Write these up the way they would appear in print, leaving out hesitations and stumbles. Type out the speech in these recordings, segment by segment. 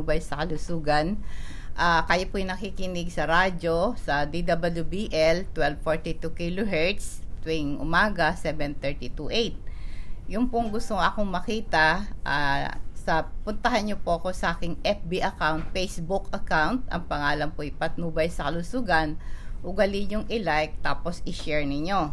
patnubay sa kalusugan. Kayo po'y nakikinig sa radyo sa DWBL 1242 kHz tuwing umaga 7:30 to 8. Yung pong gusto akong makita, puntahan nyo po ako sa aking FB account, Facebook account. Ang pangalan po'y Patnubay sa Kalusugan. Ugali yung i-like tapos i-share ninyo.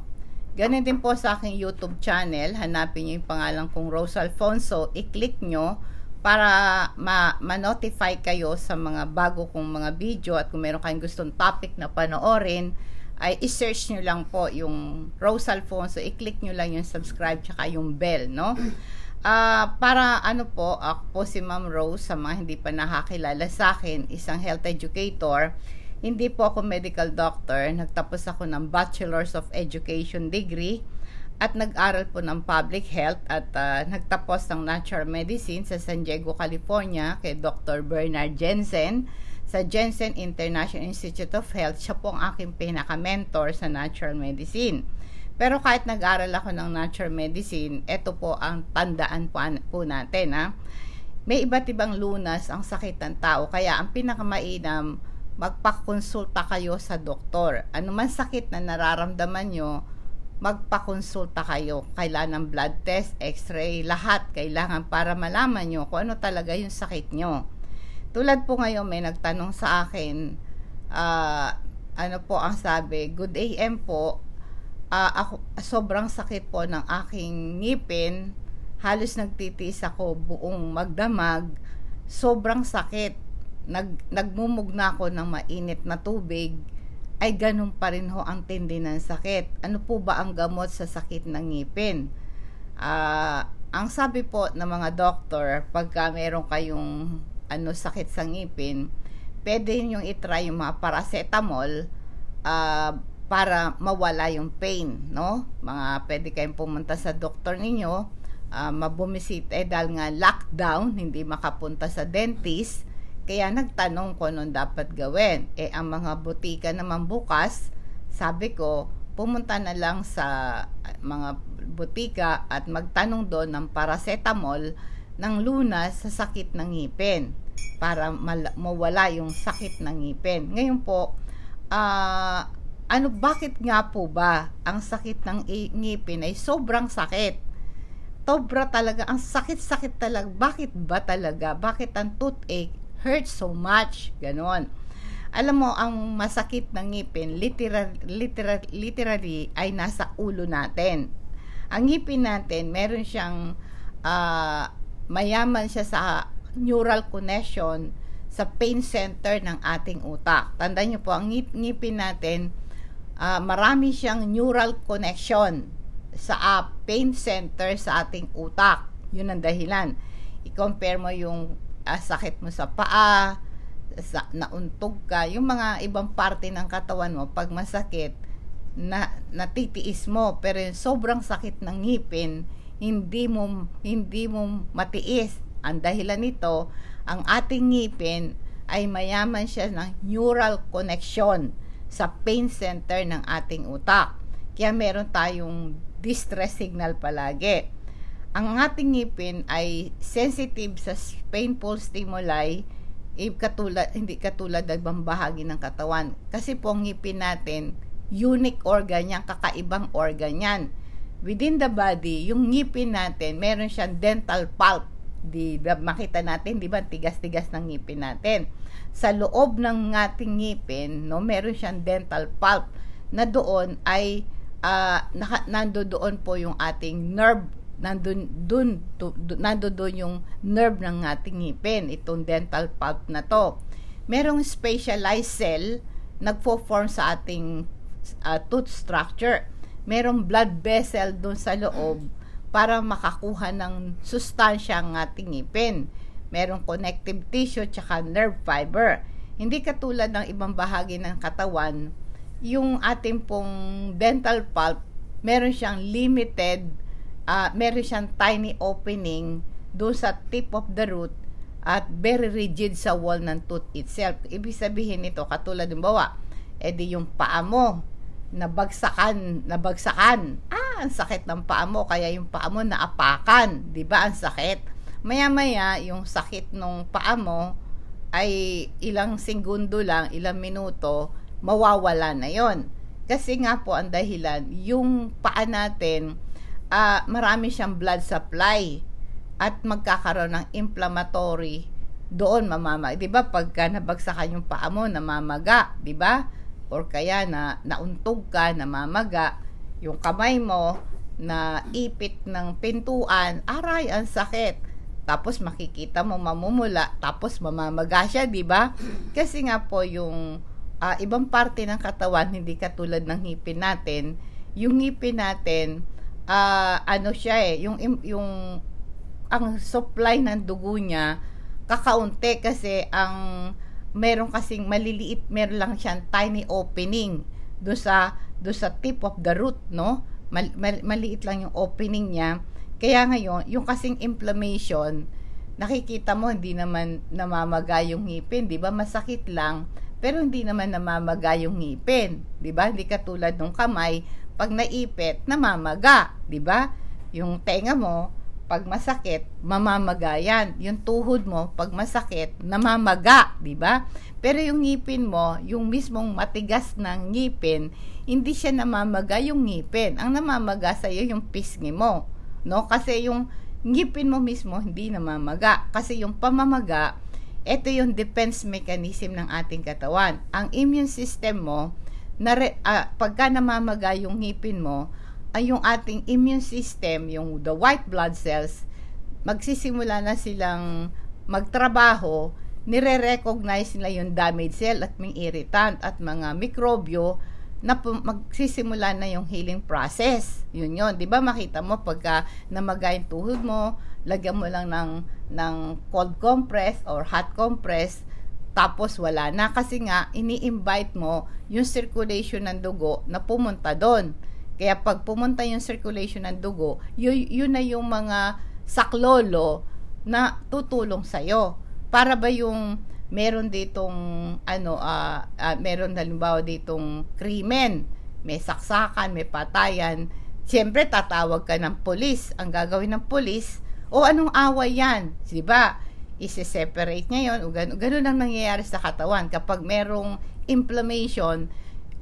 Ganun din po sa aking YouTube channel. Hanapin nyo yung pangalan kong Rose Alfonso. I-click nyo para ma-notify kayo sa mga bago kong mga video, at kung meron kayong gustong topic na panoorin, ay i-search nyo lang po yung Rose Alfonso, i-click nyo lang yung subscribe tsaka yung bell, no? Para ako po si Ma'am Rose, sa mga hindi pa nakakilala sa akin, isang health educator. Hindi po ako medical doctor, nagtapos ako ng Bachelor's of Education degree at nag-aral po ng public health at nagtapos ng natural medicine sa San Diego, California kay Dr. Bernard Jensen sa Jensen International Institute of Health. Siya po ang aking pinaka-mentor sa natural medicine. Pero kahit nag-aral ako ng natural medicine, ito po ang tandaan po natin. May iba't ibang lunas ang sakit ng tao, kaya ang pinakamainam, magpakonsulta kayo sa doktor. Ano man sakit na nararamdaman nyo, magpakonsulta kayo. Kailangan ng blood test, x-ray, lahat kailangan para malaman nyo kung ano talaga yung sakit nyo. Tulad po ngayon, may nagtanong sa akin, ano po ang sabi, good AM po, ako, sobrang sakit po ng aking ngipin, halos nagtitiis ako buong magdamag, sobrang sakit, nagmumugna ako ng mainit na tubig, ay ganun pa rin ho ang tindi ng sakit. Ano po ba ang gamot sa sakit ng ngipin? Ang sabi po ng mga doktor, pagka meron kayong sakit sa ngipin, pwede yung itry yung mga paracetamol para mawala yung pain, no? Pwede kayong pumunta sa doktor ninyo, mabumisita dahil nga lockdown, hindi makapunta sa dentist. Kaya nagtanong ko anong dapat gawin. Ang mga butika naman bukas, sabi ko, pumunta na lang sa mga butika at magtanong doon ng paracetamol ng lunas sa sakit ng ngipin para mawala yung sakit ng ngipin. Ngayon po, bakit nga po ba ang sakit ng ngipin ay sobrang sakit? Sobra talaga, ang sakit-sakit talaga. Bakit ba talaga? Bakit ang toothache hurt so much? Ganon. Alam mo, ang masakit ng ngipin literally ay nasa ulo natin. Ang ngipin natin, meron siyang mayaman siya sa neural connection sa pain center ng ating utak. Tandaan niyo po, ang ngipin natin, marami siyang neural connection sa pain center sa ating utak. Yun ang dahilan. I-compare mo yung sakit mo sa paa, nauntog ka, yung mga ibang parte ng katawan mo, pag masakit, natitiis mo. Pero yung sobrang sakit ng ngipin, hindi mo matiis. Ang dahilan nito, ang ating ngipin ay mayaman siya ng neural connection sa pain center ng ating utak. Kaya meron tayong distress signal palagi. Ang ating ngipin ay sensitive sa painful stimuli, hindi katulad ng ibang bahagi ng katawan. Kasi po ang ngipin natin, unique organ yan, kakaibang organ yan. Within the body, yung ngipin natin, meron siyang dental pulp. Makita natin, di ba, tigas-tigas ng ngipin natin. Sa loob ng ating ngipin, no, meron siyang dental pulp na doon ay nandoon po yung ating nerve. Nandoon yung nerve ng ating ngipin, itong dental pulp na to. Merong specialized cell nagfo-form sa ating tooth structure. Merong blood vessel doon sa loob para makakuha ng sustansya ang ating ngipin. Merong connective tissue tsaka nerve fiber. Hindi katulad ng ibang bahagi ng katawan, yung ating pong dental pulp, meron siyang limited, meron siyang tiny opening doon sa tip of the root at very rigid sa wall ng tooth itself. Ibig sabihin nito, katulad ng di yung paa mo, nabagsakan. Ang sakit ng paa mo, kaya yung paa mo naapakan, di ba? Ang sakit. Maya-maya, yung sakit ng paa mo ay ilang segundo lang, ilang minuto, mawawala na yon. Kasi nga po ang dahilan, yung paa natin, marami siyang blood supply at magkakaroon ng inflammatory doon mamamaga. 'Di ba pagka nabagsakan yung paa mo, namamaga, 'di ba? Or kaya nauntog ka, namamaga, yung kamay mo na ipit ng pintuan, aray, ang sakit. Tapos makikita mo mamumula, tapos mamamaga siya, 'di ba? Kasi nga po yung ibang parte ng katawan hindi katulad ng ngipin natin. Yung ngipin natin ano siya yung ang supply ng dugo niya kakaunti kasi meron kasing maliliit, meron lang siyang tiny opening do sa tip of the root, no? Maliit lang yung opening niya. Kaya ngayon, yung kasing inflammation, nakikita mo hindi naman namamaga yung ngipin, 'di ba? Masakit lang, pero hindi naman namamaga yung ngipin, 'di ba? Hindi katulad ng kamay, pag naipit, namamaga, 'di ba? Yung tenga mo, pag masakit, mamamaga yan. Yung tuhod mo, pag masakit, namamaga, di ba? Pero yung ngipin mo, yung mismong matigas ng ngipin, hindi siya namamaga yung ngipin. Ang namamaga sa iyo yung pisngi mo, no? Kasi yung ngipin mo mismo hindi namamaga. Kasi yung pamamaga, ito yung defense mechanism ng ating katawan. Ang immune system mo, pagka namamaga yung ngipin mo, ay yung ating immune system, yung the white blood cells, magsisimula na silang magtrabaho, nire-recognize nila yung damaged cell at mga irritant at mga mikrobyo na magsisimula na yung healing process. Yun. 'Di ba makita mo pagka namaga yung tuhod mo, lagyan mo lang ng cold compress or hot compress, tapos wala na kasi nga ini-invite mo yung circulation ng dugo na pumunta doon. Kaya pag pumunta yung circulation ng dugo, yun na yung mga saklolo na tutulong sa'yo. Para ba yung meron ditong meron halimbawa ditong krimen, may saksakan, may patayan, siyempre tatawag ka ng pulis. Ang gagawin ng pulis, anong away yan? Diba? Isi-separate niya yun, o ganun ang nangyayari sa katawan. Kapag merong inflammation,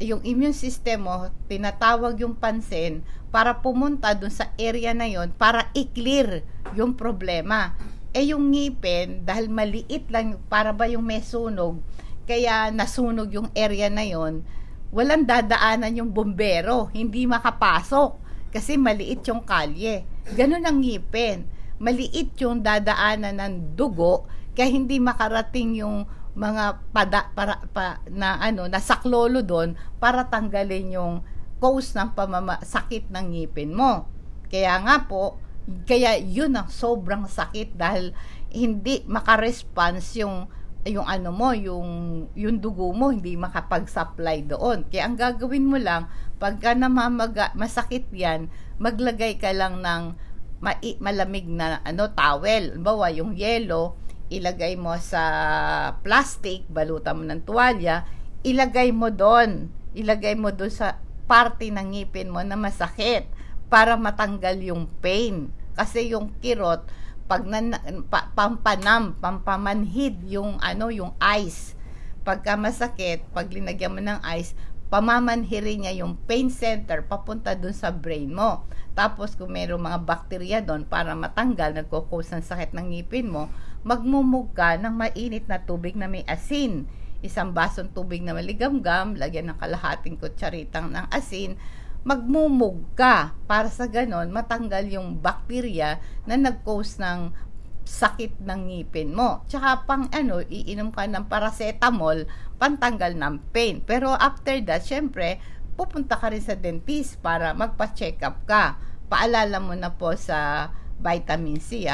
yung immune system mo, tinatawag yung pansin para pumunta dun sa area na yon para i-clear yung problema. Yung ngipin, dahil maliit lang, para ba yung may sunog, kaya nasunog yung area na yon, walang dadaanan yung bombero, hindi makapasok kasi maliit yung kalye. Ganun ang ngipin, maliit yung dadaanan ng dugo, kaya hindi makarating yung mga nasaklolo doon para tanggalin yung cause ng sakit ng ngipin mo. Kaya yun ang sobrang sakit dahil hindi makaresponse yung dugo mo, hindi makapag-supply doon. Kaya ang gagawin mo lang, pagka masakit yan, maglagay ka lang ng malamig na towel. Halimbawa, yung yelo, ilagay mo sa plastic, balutan mo ng tuwalya, ilagay mo doon sa parte ng ngipin mo na masakit para matanggal yung pain. Kasi yung kirot, pag pampamanhid yung ice. Pagka masakit, pag linagyan mo ng ice, pamamanhirin niya yung pain center papunta dun sa brain mo. Tapos kung mayroong mga bakterya doon para matanggal, nagkukos ng sakit ng ngipin mo, magmumug ka ng mainit na tubig na may asin. Isang basong tubig na maligamgam, lagyan ng kalahating kutsaritang ng asin, magmumug ka para sa ganon matanggal yung bakterya na nag-cause ng sakit ng ngipin mo. Tsaka iinom ka ng paracetamol, pantanggal ng pain. Pero after that, syempre, pupunta ka rin sa dentist para magpa-check up ka. Paalala mo na po sa vitamin C.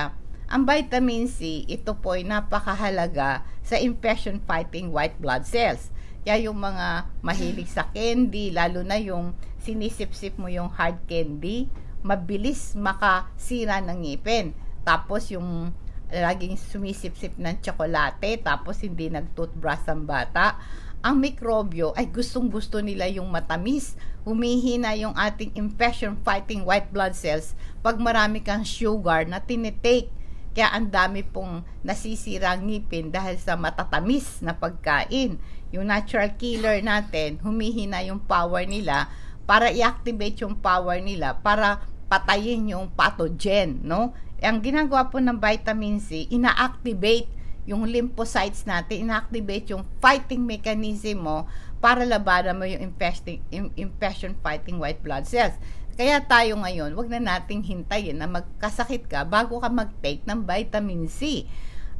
Ang vitamin C, ito po ay napakahalaga sa infection-fighting white blood cells. Kaya yung mga mahilig sa candy, lalo na yung sinisip-sip mo yung hard candy, mabilis makasira ng ngipin. Tapos yung laging sumisip-sip ng tsokolate, tapos hindi nag-toothbrush ang bata, ang mikrobyo ay gustong-gusto nila yung matamis. Humihina yung ating infection-fighting white blood cells pag marami kang sugar na tinitake. Kaya ang dami pong nasisirang ngipin dahil sa matatamis na pagkain. Yung natural killer natin, humihina yung power nila para i-activate yung power nila para patayin yung pathogen, no? Ang ginagawa po ng vitamin C, ina-activate yung lymphocytes natin, ina-activate yung fighting mechanism mo para labanan mo yung infection fighting white blood cells. Kaya tayo ngayon, wag na nating hintayin na magkasakit ka bago ka mag-take ng vitamin C.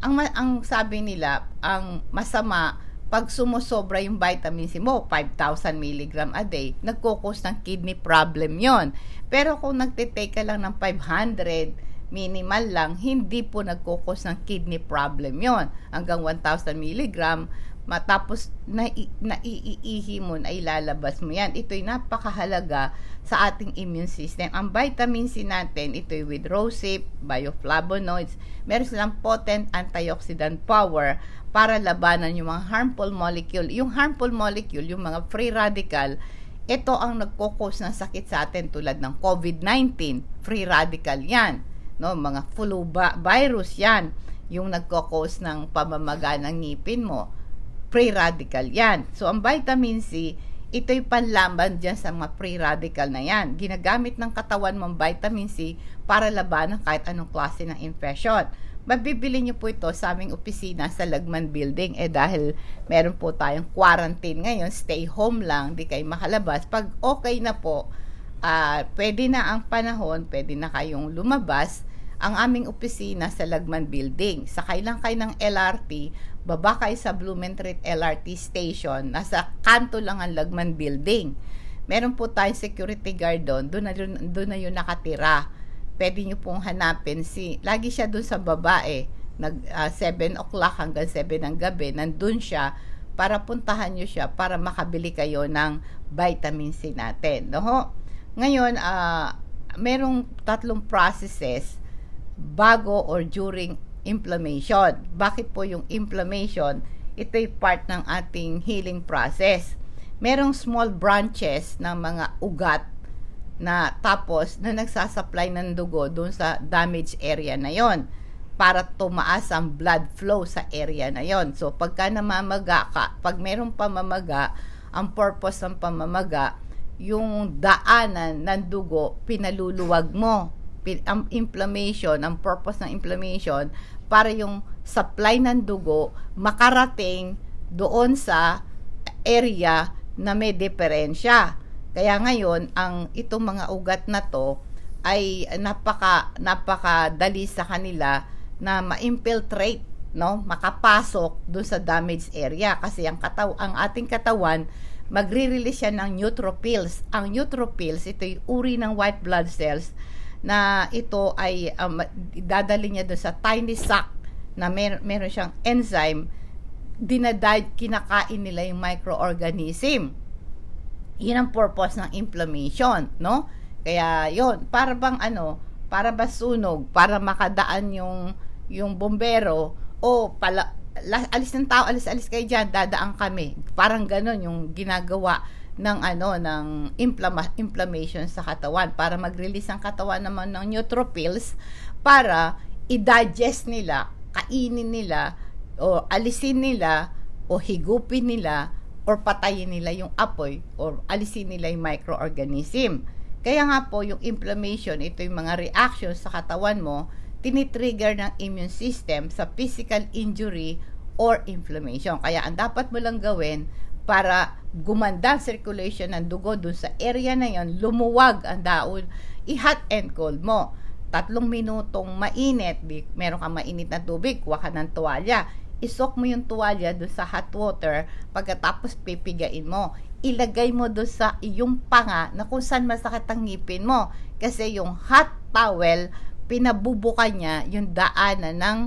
Ang sabi nila, ang masama, pag sumusobra yung vitamin C mo, 5,000 mg a day, nagkukos ng kidney problem yon. Pero kung nagtitake ka lang ng 500, minimal lang, hindi po nagkukos ng kidney problem yon. Hanggang 1,000 mg, matapos naiihi mo, na ilalabas mo yan. Ito'y napakahalaga sa ating immune system. Ang vitamin C natin, ito'y with rosehip, bioflavonoids, meron silang potent antioxidant power para labanan yung mga harmful molecule. Yung harmful molecule, yung mga free radical, ito ang nagkukos ng sakit sa atin tulad ng COVID-19. Free radical yan. No, mga flu virus yan. Yung nagkukos ng pamamaga ng ngipin mo. Free radical yan. So, ang vitamin C, ito'y panlaban dyan sa mga free radical na yan. Ginagamit ng katawan mong vitamin C para labanan kahit anong klase ng infection. Mabibili nyo po ito sa aming opisina sa Lagman Building. Dahil meron po tayong quarantine ngayon, stay home lang, di kayo makalabas. Pag okay na po, pwede na ang panahon, pwede na kayong lumabas. Ang aming opisina sa Lagman Building. Sakay lang kayo ng LRT, baba kayo sa Blumentritt LRT station, nasa kanto lang ang Lagman Building. Meron po tayong security guard doon na yun nakatira. Pwede nyo pong hanapin lagi siya doon sa baba 7 o'clock hanggang 7 ng gabi, nandun siya para puntahan nyo siya para makabili kayo ng vitamin C natin. No? Ngayon, merong 3 processes bago or during inflammation. Bakit po yung inflammation? Ito'y part ng ating healing process. Merong small branches ng mga ugat na tapos na nagsasupply ng dugo doon sa damaged area na yon para tumaas ang blood flow sa area na yon. So pagka namamaga ka, pag merong pamamaga, ang purpose ng pamamaga, yung daanan ng dugo, pinaluluwag mo. Ang inflammation, ang purpose ng inflammation, para yung supply ng dugo makarating doon sa area na may diferensya. Kaya ngayon, itong mga ugat na to ay napakadali sa kanila na ma-infiltrate, no? Makapasok doon sa damaged area kasi ang ating katawan magre-release siya ng neutrophils. Ang neutrophils, ito yung uri ng white blood cells na ito ay dadali niya doon sa tiny sac na meron siyang enzyme, kinakain nila yung microorganism. Yun ang purpose ng inflammation, no? Kaya yon, para bang para ba sunog, para makadaan yung bombero, alis ng tao, alis kayo dyan, dadaan kami. Parang ganon yung ginagawa ng inflammation sa katawan para mag-release ang katawan naman ng neutrophils para i-digest nila, kainin nila, o alisin nila, o higupin nila, or patayin nila yung apoy, or alisin nila yung microorganism. Kaya nga po, yung inflammation, ito yung mga reactions sa katawan mo, tinitrigger ng immune system sa physical injury or inflammation. Kaya ang dapat mo lang gawin para gumanda ang circulation ng dugo dun sa area na yon, lumuwag ang daon, i-hot and cold mo. 3 minutong mainit, meron kang mainit na tubig, kuha ka ng tuwalya, isok mo yung tuwalya dun sa hot water, pagkatapos pipigain mo, ilagay mo dun sa iyong panga na kung saan masakit ang ngipin mo, kasi yung hot towel, pinabubuka niya yung daanan ng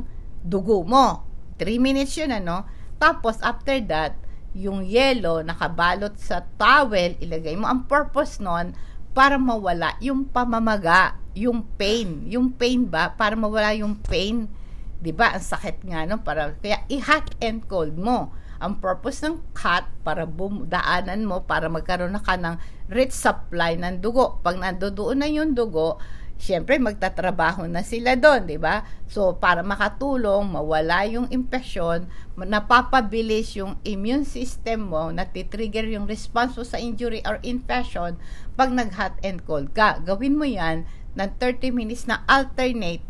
dugo mo. 3 minutes yun, tapos after that, yung yelo nakabalot sa towel, ilagay mo. Ang purpose nun, para mawala yung pamamaga, yung pain. Yung pain ba? Para mawala yung pain. Diba? Ang sakit nga, kaya i-hot and cold mo. Ang purpose ng hot, para daanan mo, para magkaroon na ka ng rich supply ng dugo. Pag nandoon na yung dugo, Siyempre, magtatrabaho na sila doon, di ba? So, para makatulong, mawala yung infection, napapabilis yung immune system mo, natitrigger yung response mo sa injury or infection pag nag-hot and cold ka. Gawin mo yan ng 30 minutes na alternate,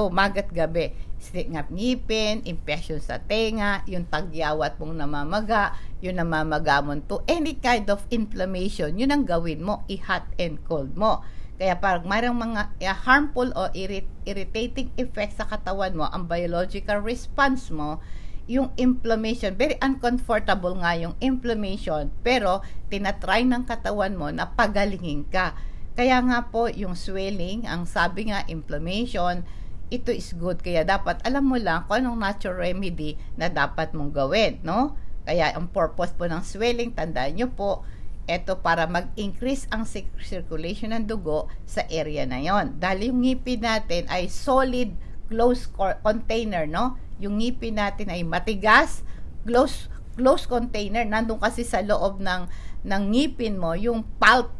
magat gabi. Ngap ngipin, infection sa tenga, yung tagyawat mong namamaga, yung namamaga mo to any kind of inflammation, yun ang gawin mo, i-hot and cold mo. Kaya parang mayroong mga harmful o irritating effects sa katawan mo, ang biological response mo, yung inflammation, very uncomfortable nga yung inflammation, pero tinatry ng katawan mo na pagalingin ka. Kaya nga po, yung swelling, ang sabi nga, inflammation, ito is good. Kaya dapat alam mo lang kung anong natural remedy na dapat mong gawin, no? Kaya ang purpose po ng swelling, tandaan nyo po, ito para mag-increase ang circulation ng dugo sa area na yon. Dahil yung ngipin natin ay solid, closed container, no? Yung ngipin natin ay matigas, closed container. Nandun kasi sa loob ng ngipin mo, yung pulp,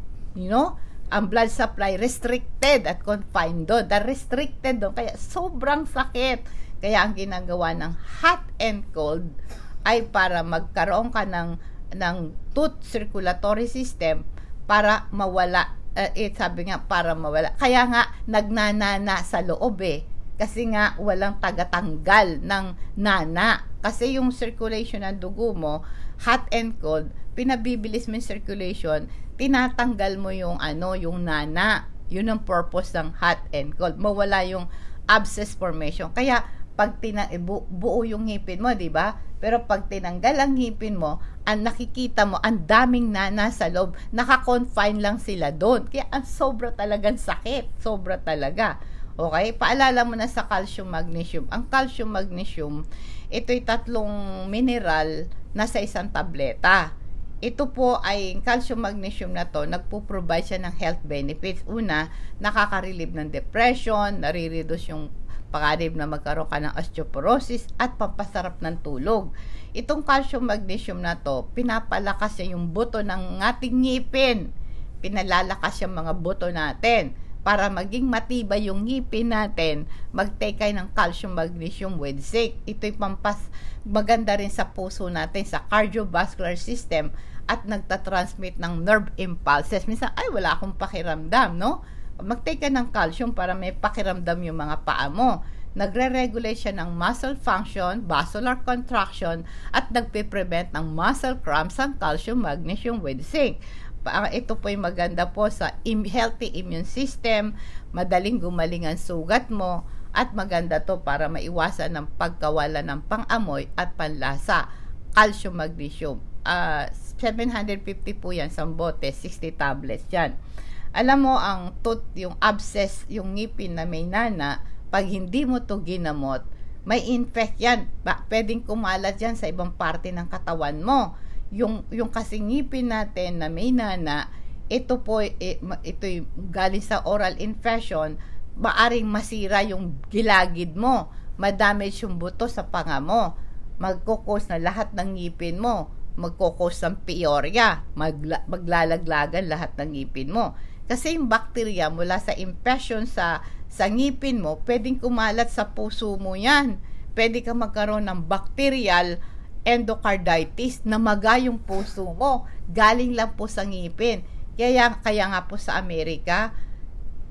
ang blood supply restricted at confined doon. Restricted doon. Kaya sobrang sakit. Kaya ang ginagawa ng hot and cold ay para magkaroon ka ng tooth circulatory system para mawala. Sabi nga, para mawala. Kaya nga, nagnanana sa loob Kasi nga, walang tagatanggal ng nana. Kasi yung circulation ng dugo mo, hot and cold, pinabibilis mo yung circulation, tinatanggal mo yung yung nana. Yun ang purpose ng hot and cold. Mawala yung abscess formation. Kaya, pag buo yung ngipin mo, di ba? Pero pag tinanggal ang ngipin mo, ang nakikita mo, ang daming nana sa loob, naka-confine lang sila doon. Kaya ang sobra talagang sakit. Sobra talaga. Okay? Paalala mo na sa calcium, magnesium. Ang calcium, magnesium, ito'y 3 mineral na sa isang tableta. Ito po ay calcium, magnesium na to, nagpo-provide siya ng health benefits. Una, nakaka-relieve ng depression, nare-reduce yung panganib na magkaroon ka ng osteoporosis at pampasarap ng tulog. Itong calcium magnesium na to, pinapalakas niya yung buto ng ating ngipin. Pinalalakas yung mga buto natin. Para maging matibay yung ngipin natin, mag-take kayo ng calcium magnesium with zinc. Ito'y maganda rin sa puso natin, sa cardiovascular system, at nagtatransmit ng nerve impulses. Minsan, wala akong pakiramdam, no? Mag-take ka ng calcium para may pakiramdam yung mga paa mo. Nagre-regulate siya ng muscle function, vascular contraction, at nagpe-prevent ng muscle cramps ang calcium, magnesium with zinc. Ito po ay maganda po sa healthy immune system, madaling gumaling ang sugat mo, at maganda to para maiwasan ng pagkawala ng pang-amoy at panlasa. Calcium, magnesium. 750 po yan sa bote, 60 tablets yan. Alam mo, ang tooth, yung abscess, yung ngipin na may nana, pag hindi mo to ginamot, may infect yan. Pwedeng kumalat yan sa ibang parte ng katawan mo. Yung kasing ngipin natin na may nana, ito po, ito'y galing sa oral infection, maaring masira yung gilagid mo, madamage yung buto sa panga mo, magkukos na lahat ng ngipin mo, magkukos ng piorya, maglalaglagan lahat ng ngipin mo. Kasi yung bacteria mula sa infection sa ngipin mo, pwedeng kumalat sa puso mo yan. Pwede ka magkaroon ng bacterial endocarditis na maga yung puso mo. Galing lang po sa ngipin. Kaya nga po sa Amerika,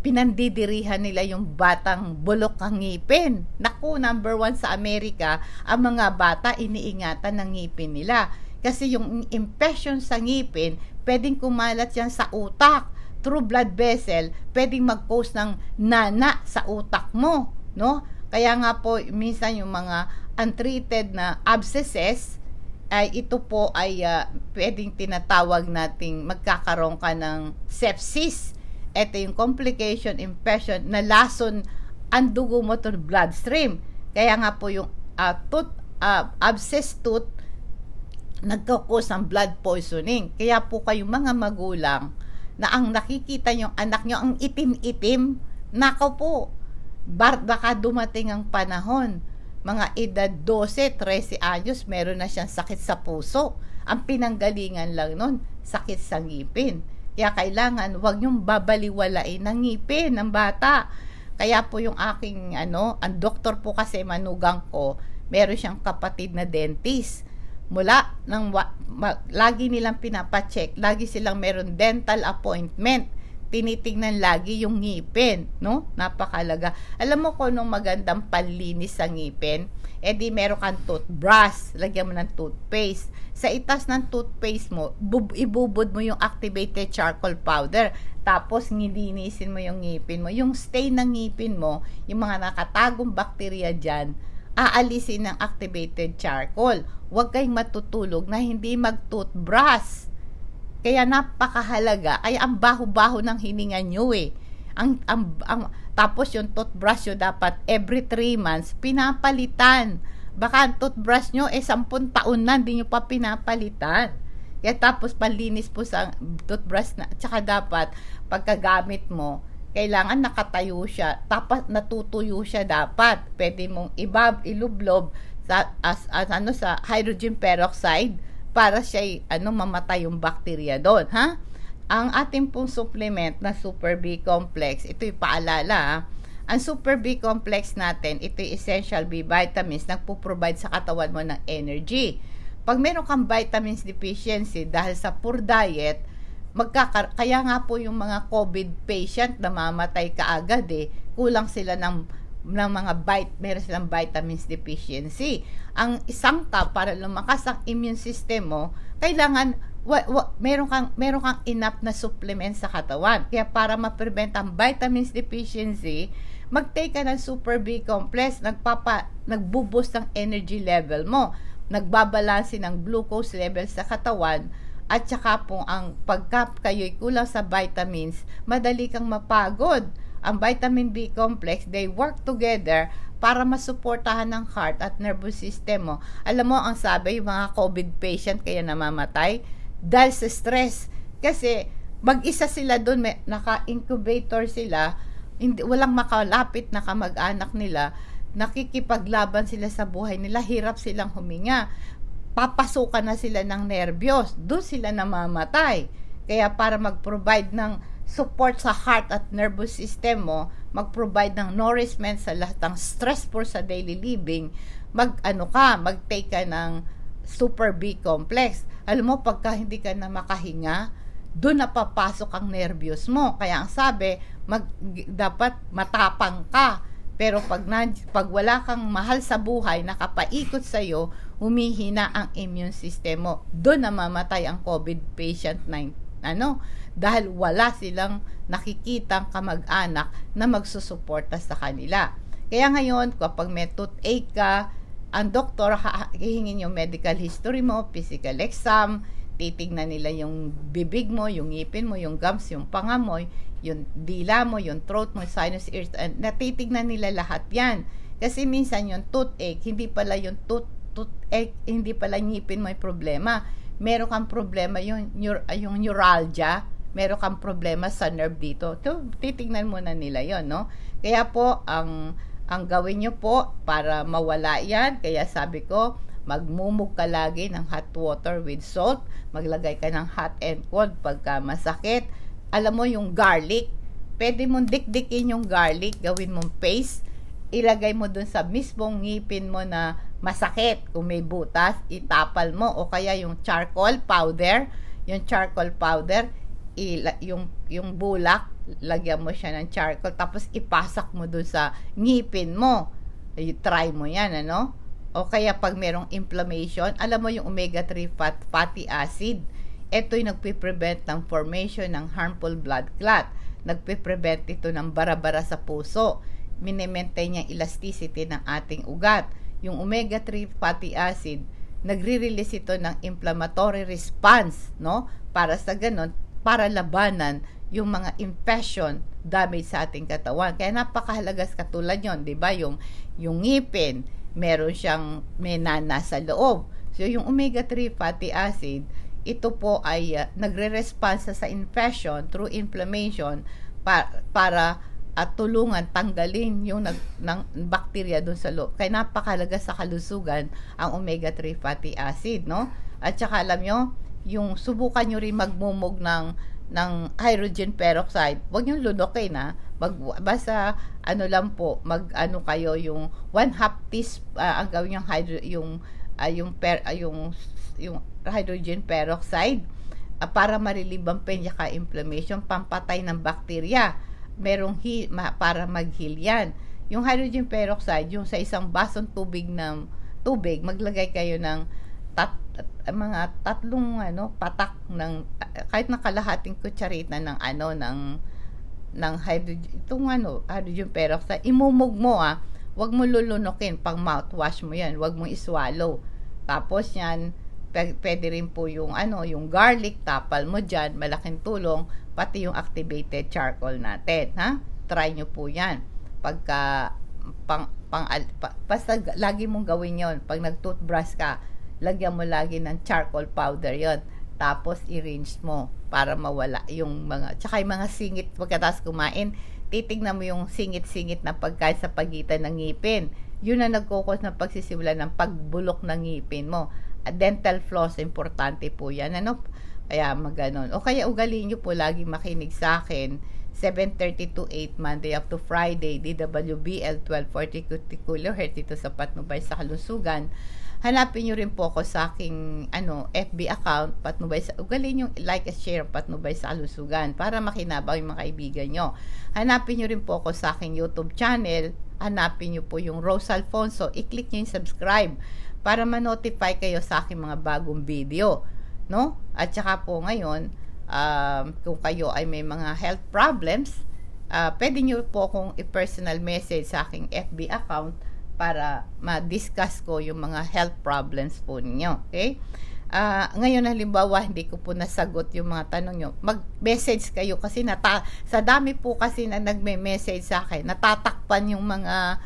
pinandidirihan nila yung batang bulok ang ngipin. Naku, number 1 sa Amerika, ang mga bata iniingatan ng ngipin nila. Kasi yung infection sa ngipin, pwedeng kumalat yan sa utak. Through blood vessel, pwedeng mag-cause ng nana sa utak mo, no? Kaya nga po, minsan yung mga untreated na abscesses, ito po ay pwedeng tinatawag nating magkakaroon ka ng sepsis. Ito yung complication, infection, na lason ang dugo mo to bloodstream. Kaya nga po yung abscess tooth, nagkakos ng blood poisoning. Kaya po kayong mga magulang, na ang nakikita nyo, anak nyo, ang itim-itim, nako po, baka dumating ang panahon, mga edad 12, 13 anyos, meron na siyang sakit sa puso. Ang pinanggalingan lang nun, sakit sa ngipin. Kaya kailangan wag niyong babaliwalain ng ngipin ng bata. Kaya po yung aking ang doktor po kasi manugang ko, meron siyang kapatid na dentist. Mula lagi nilang pinapacheck, lagi silang meron dental appointment. Tinitingnan lagi yung ngipin, no? Napakalaga. Alam mo kung anong magandang panlinis sa ngipin? Di meron kang toothbrush, lagyan mo ng toothpaste. Sa itas ng toothpaste mo, ibubod mo yung activated charcoal powder. Tapos, nilinisin mo yung ngipin mo. Yung stain ng ngipin mo, yung mga nakatagong bakterya dyan, aalisin ng activated charcoal. Huwag kayong matutulog na hindi mag-toothbrush. Kaya napakahalaga. Kaya ang baho-baho ng hininga nyo tapos yung toothbrush nyo dapat every 3 months pinapalitan. Baka ang toothbrush nyo 10 taon na hindi nyo pa pinapalitan. Kaya tapos panlinis po sa toothbrush na, tsaka dapat pagkagamit mo, kailangan nakatayo siya, tapos natutuyo siya dapat. Pwede mong ilublob sa sa hydrogen peroxide para siya mamatay yung bakterya doon, ha? Ang ating pong supplement na Super B Complex, ito'y paalala, ang Super B Complex natin, ito'y essential B vitamins, nagpo-provide sa katawan mo ng energy. Pag meron kang vitamins deficiency dahil sa poor diet, kaya nga po yung mga COVID patient namamatay kaagad kulang sila ng mga meron silang vitamins deficiency. Ang isang para lumakas ang immune system mo, kailangan meron kang enough na supplement sa katawan. Kaya para ma-prevent ang vitamins deficiency, mag-take ka ng Super B Complex, nagbo-boost ng energy level mo, nagbabalanse ng glucose level sa katawan, at saka po pagka kayo'y kulang sa vitamins, madali kang mapagod. Ang vitamin B complex, they work together para masuportahan ng heart at nervous system mo. Alam mo, ang sabi, yung mga COVID patient kaya namamatay dahil sa stress. Kasi mag-isa sila doon, naka-incubator sila, walang makalapit na kamag-anak nila, nakikipaglaban sila sa buhay nila, hirap silang huminga, papasukan na sila ng nervyos, doon sila namamatay. Kaya para mag-provide ng support sa heart at nervous system mo, mag-provide ng nourishment sa lahat ng stressful sa daily living, mag-take ka ng Super B Complex. Alam mo, pagka hindi ka na makahinga, doon napapasok ang nervyos mo. Kaya ang sabi, dapat matapang ka. Pero pag wala kang mahal sa buhay, nakapaikot sa'yo, humihina ang immune system mo. Doon namamatay ang COVID patient dahil wala silang nakikitang kamag-anak na magsusuporta sa kanila. Kaya ngayon, kapag may toothache ka, ang doktor hihingin yung medical history mo, physical exam, titignan nila yung bibig mo, yung ngipin mo, yung gums, yung panga mo, yung dila mo, yung throat mo, sinus, ears, and natitignan nila lahat yan. Kasi minsan yung toothache, hindi pala yung toothache, hindi pala ngipin mo yung problema. Meron kang problema yung neuralgia, meron kang problema sa nerve dito. Titignan muna nila yon, no? Kaya po, ang gawin nyo po para mawala yan, kaya sabi ko, magmumug ka lagi ng hot water with salt, maglagay ka ng hot and cold pagka masakit. Alam mo yung garlic, pwede mong dikdikin yung garlic, gawin mong paste, ilagay mo dun sa mismong ngipin mo na masakit. Kung may butas, itapal mo. O kaya yung charcoal powder, yung bulak, lagyan mo siya ng charcoal, tapos ipasak mo dun sa ngipin mo. Try mo yan, O kaya pag merong inflammation, alam mo yung omega-3 fatty acid, ito'y nagpiprevent ng formation ng harmful blood clot. Nagpiprevent ito ng bara-bara sa puso. Mini-maintain yung elasticity ng ating ugat. Yung omega-3 fatty acid, nagre-release ito ng inflammatory response, Para sa ganun, para labanan yung mga infection, damage sa ating katawan. Kaya napakahalaga katulad yon, 'di ba? Yung ngipin, may nana sa loob. So yung omega-3 fatty acid, ito po ay nagre-response sa infection through inflammation para tulungan tanggalin yung ng bakterya doon sa loob. Kaya napakahalaga sa kalusugan ang omega-3 fatty acid, At saka alam nyo, yung subukan nyo rin magmumog ng ng hydrogen peroxide, huwag niyong lunukin ha. Basta ano lang po, mag-ano kayo yung 1/2 teaspoon, ang gawin yung yung hydrogen peroxide, para ma-relieve ang pain at inflammation, pampatay ng bakterya. Para mag-heal yan. Yung hydrogen peroxide, yung sa isang basong tubig, maglagay kayo ng mga 3 patak ng kahit na kalahating kutsarita ng hydrogen peroxide. Imumog mo wag mo lulunukin, pang mouthwash mo yan, wag mo iswallow. Tapos yan, pwede rin po yung garlic, tapal mo dyan, malaking tulong, pati yung activated charcoal natin, ha? Try nyo po yan. Pagka basta lagi mong gawin yon. Pag nag-toothbrush ka, lagyan mo lagi ng charcoal powder yon. Tapos i-rinse mo para mawala yung tsaka yung mga singit pagkatapos kumain. Titignan mo yung singit-singit na pagkain sa pagitan ng ngipin. Yun ang nagkukos ng pagsisimula ng pagbulok ng ngipin mo. Dental floss, importante po yan. Kaya maganon. O kaya ugaliin nyo po lagi makinig sa akin. 7:30 to 8, Monday up to Friday, DWBL 1240 kHz dito sa Patnubay sa Kalusugan. Hanapin nyo rin po ako sa aking FB account, Patnubay sa, ugaliin yung like and share Patnubay sa Kalusugan para makinabang yung mga kaibigan nyo. Hanapin nyo rin po ako sa aking YouTube channel. Hanapin nyo po yung Rose Alfonso. I-click nyo yung subscribe para ma-notify kayo sa aking mga bagong video, no? At saka po ngayon, kung kayo ay may mga health problems, pwede nyo po akong i-personal message sa aking FB account para ma-discuss ko yung mga health problems po ninyo. Okay? Ngayon halimbawa, hindi ko po nasagot yung mga tanong nyo. Mag-message kayo kasi sa dami po kasi na nagme-message sa akin, natatakpan yung mga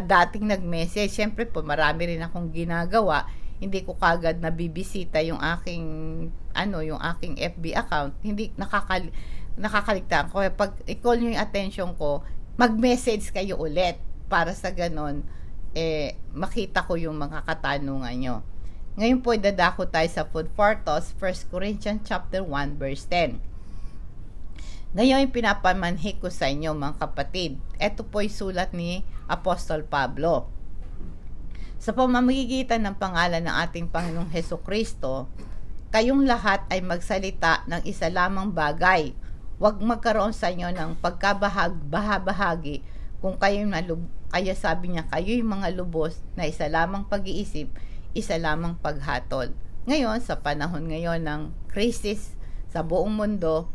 dating nag-message. Siyempre po, marami rin akong ginagawa. Hindi ko kagad nabibisita yung aking FB account. Hindi nakakaligtaan ko. Pag i-call nyo yung attention ko, mag-message kayo ulit para sa ganon makita ko yung mga katanungan nyo. Ngayon po, dadako tayo sa food for thought, 1 Corinthians chapter 1 verse 10. Ngayon, pinapamanhik ko sa inyo mga kapatid. Ito po ay sulat ni Apostol Pablo. Sa pamamagitan ng pangalan ng ating Panginoong Hesukristo, kayong lahat ay magsalita ng isa lamang bagay. Huwag magkaroon sa inyo ng pagkabahagi kung kaya sabi niya, kayo'y mga lubos na isa lamang pag-iisip, isa lamang paghatol. Ngayon, sa panahon ngayon ng crisis sa buong mundo,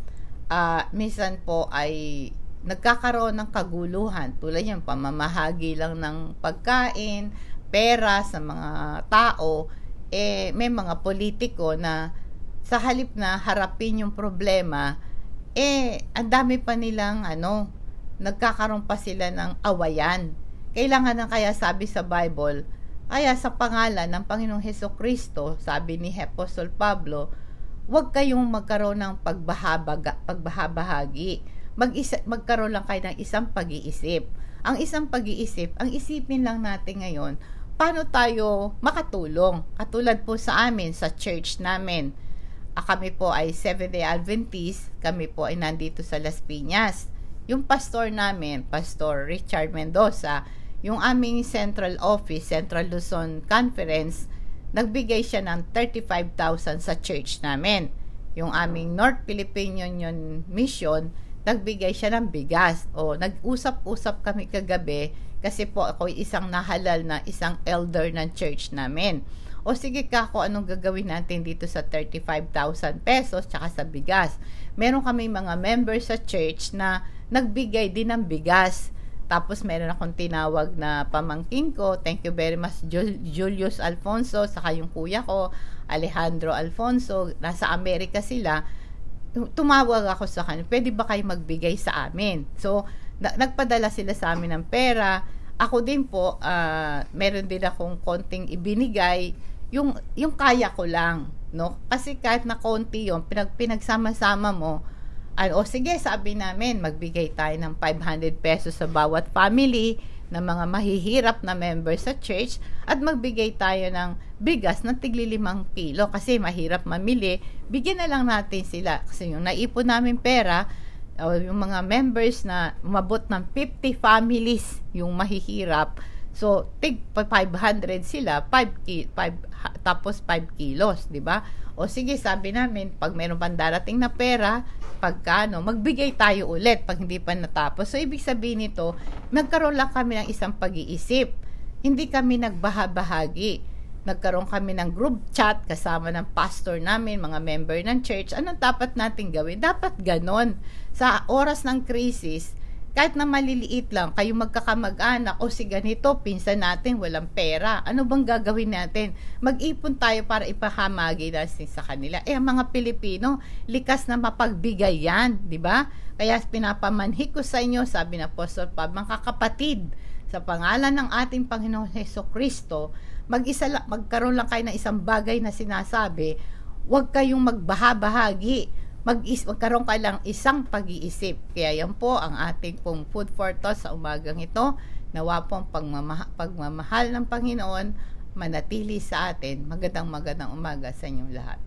minsan po ay nagkakaroon ng kaguluhan, tulad yung pamamahagi lang ng pagkain, pera sa mga tao. May mga politiko na sa halip na harapin yung problema, ang dami pa nilang nagkakaroon pa sila ng awayan. Kailangan ng, kaya sabi sa Bible, kaya sa pangalan ng Panginoong Hesukristo, sabi ni Apostol Pablo, huwag kayong magkaroon ng pagbahabahagi. Magkaroon lang kayo ng isang pag-iisip. Ang isang pag-iisip, ang isipin lang natin ngayon, paano tayo makatulong? Katulad po sa amin, sa church namin. Kami po ay Seventh-day Adventist, kami po ay nandito sa Las Piñas. Yung pastor namin, Pastor Richard Mendoza, yung aming central office, Central Luzon Conference, nagbigay siya ng 35,000 sa church namin. Yung aming North Philippine Union Mission, nagbigay siya ng bigas. Nag-usap-usap kami kagabi kasi po ako isang nahalal na isang elder ng church namin. Sige kako, anong gagawin natin dito sa 35,000 pesos tsaka sa bigas? Meron kami mga members sa church na nagbigay din ng bigas. Tapos meron akong tinawag na pamangkin ko, thank you very much, Julius Alfonso, saka yung kuya ko, Alejandro Alfonso, nasa Amerika sila. Tumawag ako sa kanila, pwede ba kayo magbigay sa amin? So, nagpadala sila sa amin ng pera. Ako din po, meron din akong konting ibinigay, yung kaya ko lang, no? Kasi kahit na konti yun, pinagsama-sama mo, sige, sabi namin, magbigay tayo ng 500 pesos sa bawat family, ng mga mahihirap na members sa church at magbigay tayo ng bigas ng tigli 5 kilo kasi mahirap mamili. Bigyan na lang natin sila kasi yung naipon namin pera, yung mga members na umabot ng 50 families yung mahihirap. So, tig 500 sila, 5 tapos 5 kilos, di ba? O sige, sabi namin, pag meron pang darating na pera, pagkano, magbigay tayo ulit pag hindi pa natapos. So, ibig sabihin nito, nagkaroon lang kami ng isang pag-iisip. Hindi kami nagbahabahagi. Nagkaroon kami ng group chat kasama ng pastor namin, mga member ng church. Anong dapat natin gawin? Dapat ganon. Sa oras ng krisis, kahit na maliliit lang, kayo magkakamag-anak, o si ganito, pinsan natin, walang pera. Ano bang gagawin natin? Mag-ipon tayo para ipahamagi natin sa kanila. Ang mga Pilipino, likas na mapagbigay yan, di ba? Kaya pinapamanhik ko sa inyo, sabi ng Apostol Pablo, mga kapatid, sa pangalan ng ating Panginoon Hesukristo, magkaroon lang kayo ng isang bagay na sinasabi, huwag kayong magbahabahagi. Magkaroon ka lang isang pag-iisip. Kaya yan po ang ating pong food for thought sa umagang ito. Nawa pong pagmamahal ng Panginoon manatili sa atin. Magandang umaga sa inyong lahat.